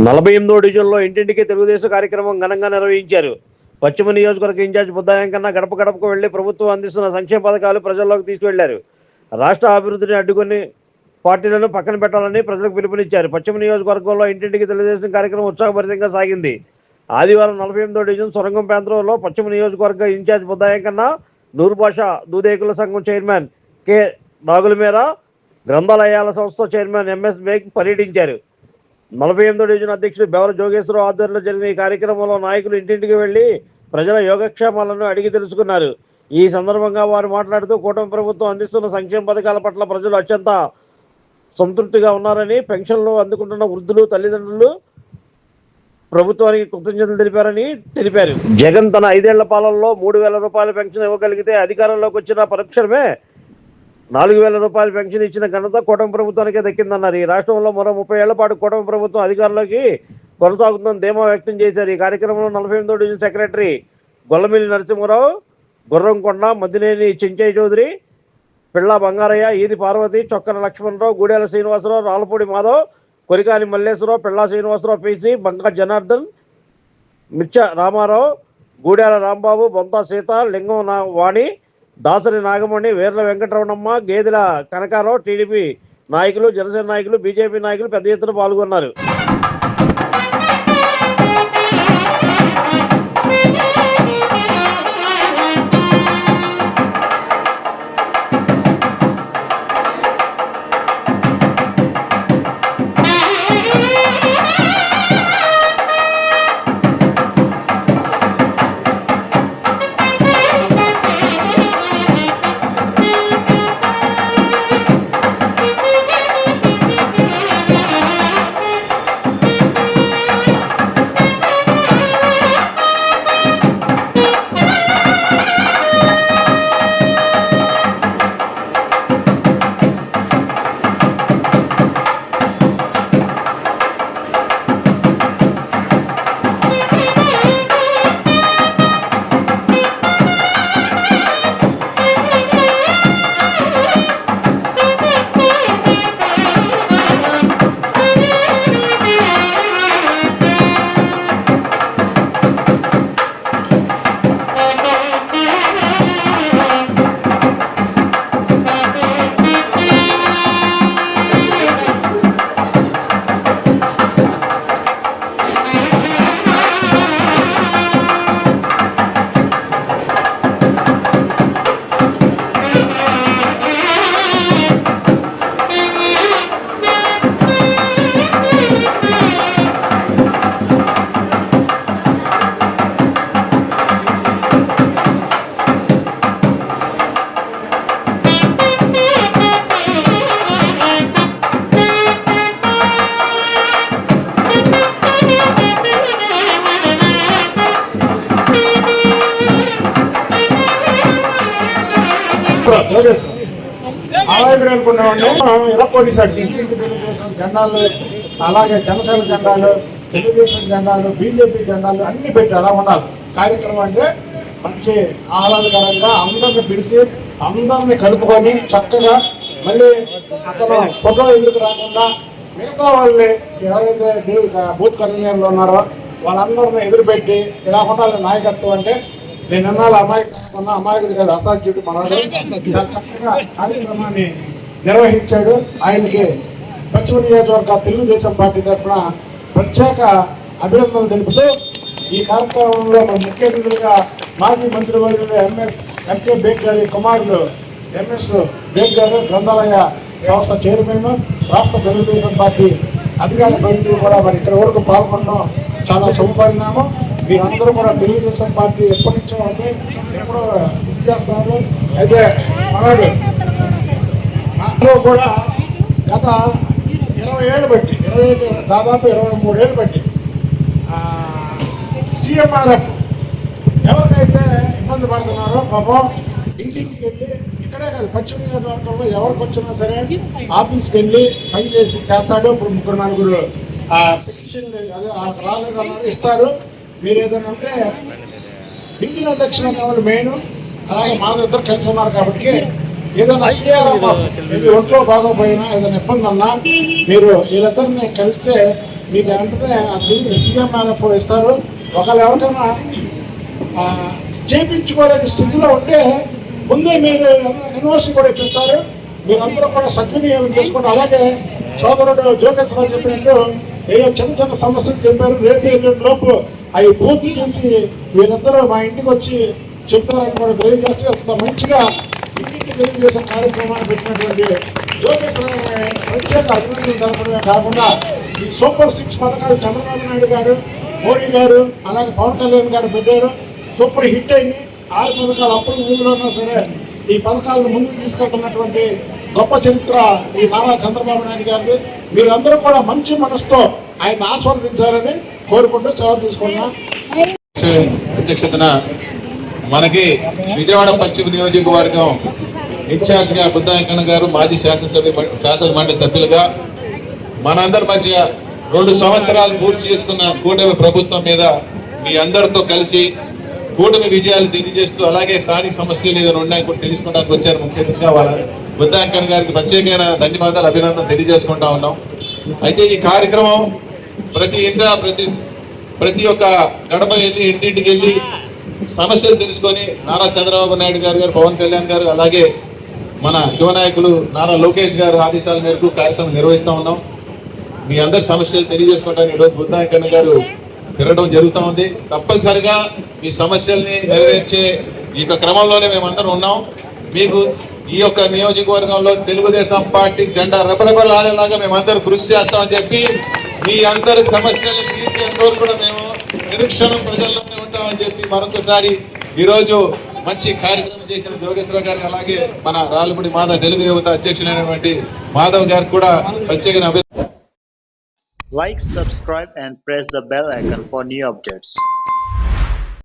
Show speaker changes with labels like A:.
A: 48వ డివిజన్లో ఇంటింటికి తెలుగుదేశం కార్యక్రమం ఘనంగా నిర్వహించారు. పశ్చిమ నియోజకవర్గ ఇన్ఛార్జ్ బుద్దాయం కన్నా గడప గడపకు వెళ్లి ప్రభుత్వం అందిస్తున్న సంక్షేమ పథకాలు ప్రజల్లోకి తీసుకువెళ్లారు. రాష్ట్ర అభివృద్ధిని అడ్డుకొని పార్టీలను పక్కన పెట్టాలని ప్రజలకు పిలుపునిచ్చారు. పశ్చిమ నియోజకవర్గంలో ఇంటింటికి తెలుగుదేశం కార్యక్రమం ఉత్సాహభరితంగా సాగింది. ఆదివారం 48వ డివిజన్ సొరంగం ప్రాంతంలో పశ్చిమ నియోజకవర్గ ఇన్ఛార్జ్ బుద్దాయం కన్నా నూరు భాష దూదేకుల సంఘం చైర్మన్ కె నాగులమేర, గ్రంథాలయాల సంస్థ చైర్మన్ ఎంఎస్ బేగ్ పర్యటించారు. 48వ డివిజన్ అధ్యక్షుడు బెవర జోగేశ్వరరావు ఆధ్వర్యంలో జరిగిన ఈ కార్యక్రమంలో నాయకులు ఇంటింటికి వెళ్లి ప్రజల యోగక్షేమాలను అడిగి తెలుసుకున్నారు. ఈ సందర్భంగా వారు మాట్లాడుతూ కూటమి ప్రభుత్వం అందిస్తున్న సంక్షేమ పథకాల పట్ల ప్రజలు అత్యంత సంతృప్తిగా ఉన్నారని, పెన్షన్లు అందుకుంటున్న వృద్ధులు తల్లిదండ్రులు ప్రభుత్వానికి కృతజ్ఞతలు తెలిపారు. జగన్ తన 5 ఏళ్ల పాలనలో 3,000 రూపాయల పెన్షన్ ఇవ్వగలిగితే అధికారంలోకి వచ్చిన పరోక్షమే 4,000 రూపాయల పెన్షన్ ఇచ్చిన ఘనత కూటమి ప్రభుత్వానికే దక్కిందన్నారు. ఈ రాష్ట్రంలో మరో 30 ఏళ్ల పాటు కూటమి ప్రభుత్వం అధికారంలోకి కొనసాగుతుందని ధీమా వ్యక్తం చేశారు. ఈ కార్యక్రమంలో 48వ డివిజన్ సెక్రటరీ గొల్లమిల్లి నరసింహారావు, గుర్రంకొండ, మద్దినేని చెంచయ్య చౌదరి, పిళ్ళ బంగారయ్య, ఈది పార్వతి, చొక్కన లక్ష్మణరావు, గూడెల శ్రీనివాసరావు, రాళ్ళపూడి మాధవ్, కొరికాని మల్లేశ్వరరావు, పిళ్ళ శ్రీనివాసరావు, పిసి బంగా జనార్దన్, మిచ్చ రామారావు, గూడెల రాంబాబు, బొంత సీత, లింగం వాణి, దాసరి నాగమణి, వీర్ల వెంకటరమణమ్మ, గేదెల కనకారావు, టీడీపీ నాయకులు, జనసేన నాయకులు, బీజేపీ నాయకులు పెద్ద ఎత్తున పాల్గొన్నారు.
B: అలాగే అనుకున్నామండి. ఇరక్కొడిసాడు ఇంటింటి తెలుగుదేశం జెండాలు, అలాగే జనసేన జెండాలు, తెలుగుదేశం జెండాలు, బీజేపీ జెండాలు అన్ని పెట్టి అలా ఉండాలి కార్యక్రమం. అంటే మంచి ఆహ్లాదకరంగా అందరిని పిలిచి అందరిని కలుపుకొని చక్కగా మళ్ళీ అతను ఫోటో ఎదురుకు రాకుండా మిగతా వాళ్ళని ఎవరైతే బూత్ కన్వీనర్లు ఉన్నారో వాళ్ళందరినీ ఎదురుపెట్టి ఇలా ఉండాలి నాయకత్వం. అంటే నేను అన్నాళ్ళు అమాయకుడు కాదు, అసాధ్యుడు మనవాడు. చాలా చక్కగా కార్యక్రమాన్ని నిర్వహించాడు. ఆయనకి పశ్చిమ నియోజకవర్గ తెలుగుదేశం పార్టీ తరఫున ప్రత్యేక అభినందనలు తెలుపుతూ ఈ కార్యక్రమంలో మన ముఖ్య అతిథులుగా మాజీ మంత్రివర్యులు ఎంకే బేగ్ గారి కుమారులు ఎంఎస్ బేగ్ గారు, గ్రంథాలయ సంస్థ చైర్మన్, రాష్ట్ర తెలుగుదేశం పార్టీ అధికార ప్రతినిధులు కూడా మరి ఇక్కడ వరకు పాల్గొనడం చాలా శుభపరిణామం. మీరందరూ కూడా తెలుగుదేశం పార్టీ ఎప్పటి నుంచో అంటే ఎప్పుడో చేస్తున్నారు. అయితే మనవాడు నాలో కూడా గత 20 ఏళ్ళు బట్టి దాదాపు 23 ఏళ్ళు బట్టి సీఎంఆర్ఎఫ్ ఎవరికైతే ఇబ్బంది పడుతున్నారో పాపం ఇంటికి వెళ్ళి, ఇక్కడే కాదు పశ్చిమ నియోజకవర్గంలో ఎవరికి వచ్చినా సరే ఆఫీస్కి వెళ్ళి పని చేసి చేస్తాడు. ఇప్పుడు 3-4 పెన్షన్ అదే రాలేదన్నారు, ఇస్తారు. మీరు ఏదైనా ఉంటే ఇంటిలో దక్షిణ వాళ్ళు మెయిన్, అలాగే మా దగ్గర కలిసి ఉన్నారు కాబట్టి ఏదైనా ఇది ఒంట్లో బాగోపోయినా ఏదైనా ఇబ్బంది ఉన్నా మీరు వీళ్ళిద్దరిని కలిస్తే మీకు వెంటనే ఆ సీఎం ఇస్తారు. ఒకవేళ ఎవరికైనా చేయించుకోలేని స్థితిలో ఉంటే ముందే మీరు యూనివర్సిటీ కూడా ఇప్పిస్తారు. మీరందరూ కూడా సద్వినియోగం చేసుకుంటారు. అలాగే సోదరుడు జోగేశ్వరరావు చెప్పినట్టు ఏదో చిన్న చిన్న సమస్యలు చెప్పారు. రేపు ఎల్లుండి లోపు అవి పూర్తి చేసి వీరందరూ మా ఇంటికి వచ్చి చెప్తారని కూడా తెలియజేస్తే అంత మంచిగా ఇంటికి తెలియజేసే కార్యక్రమాన్ని పెట్టినటువంటి జోగేశ్వరరావు ప్రత్యేక అభినందనలు జరపడమే కాకుండా ఈ సూపర్ 6 పథకాలు చంద్రబాబు నాయుడు గారు, మోడీ గారు, అలాగే పవన్ కళ్యాణ్ గారు పెట్టారు. సూపర్ హిట్ అయింది. 6 పథకాలు అప్పుడు ఊళ్ళో ఉన్నా సరే ఈ పథకాలను ముందుకు తీసుకెళ్తున్నటువంటి గొప్ప చరిత్ర ఈ నారా చంద్రబాబు నాయుడు గారిది. మీరందరూ కూడా మంచి మనసుతో ఆయన ఆస్వాదించాలని కోరుకుంటూ సెలవు తీసుకున్నాం.
C: అధ్యక్షతన మనకి విజయవాడ పశ్చిమ నియోజకవర్గం ఇన్ఛార్జ్ గా బుద్ధా వెంకన్న గారు, మాజీ శాసన మండలి సభ్యులుగా మనందరి మధ్య 2 సంవత్సరాలు పూర్తి చేసుకున్న కూటమి ప్రభుత్వం మీద మీ అందరితో కలిసి కూటమి విజయాలు తెలియజేస్తూ, అలాగే స్థానిక సమస్యలు ఏదైనా ఉన్నాయని కూడా తెలుసుకోవడానికి వచ్చారు. ముఖ్య అతిథిగా వాళ్ళ బుద్ధా వెంకన్న గారికి ప్రత్యేకమైన ధన్యవాదాలు, అభినందన తెలియజేసుకుంటా ఉన్నాం. అయితే ఈ కార్యక్రమం ప్రతి ఒక్క గడప వెళ్ళి ఇంటింటికి వెళ్ళి సమస్యలు తెలుసుకొని నారా చంద్రబాబు నాయుడు గారు, పవన్ కళ్యాణ్ గారు, అలాగే మన యువ నాయకులు నారా లోకేష్ గారు ఆదేశాల మేరకు కార్యక్రమం నిర్వహిస్తూ ఉన్నాం. మీ అందరి సమస్యలు తెలియజేసుకోవడానికి ఈరోజు బుద్ధా వెంకన్న గారు తిరగడం జరుగుతూ ఉంది. తప్పనిసరిగా మీ సమస్యల్ని నెరవేర్చే ఈ క్రమంలోనే మేమందరం ఉన్నాం. మీకు ఈ యొక్క నియోజకవర్గంలో తెలుగుదేశం పార్టీ జెండా రెపరెపలాడేలాగా మేమందరం కృషి చేస్తామని చెప్పి, మీ అందరి సమస్యలు తీర్చేంత వరకు కూడా మేము నిరీక్షణం ప్రజల్లోనే ఉంటామని చెప్పి మరొకసారి ఈరోజు మంచి కార్యక్రమం చేసిన జోగేశ్వరరావు గారికి, అలాగే మన రాళ్ళపూడి మాధవ్ తెలుగు యువత అధ్యక్షులైనటువంటి మాధవ్ గారికి కూడా ప్రత్యేక
D: Like, subscribe and press the bell icon for new updates.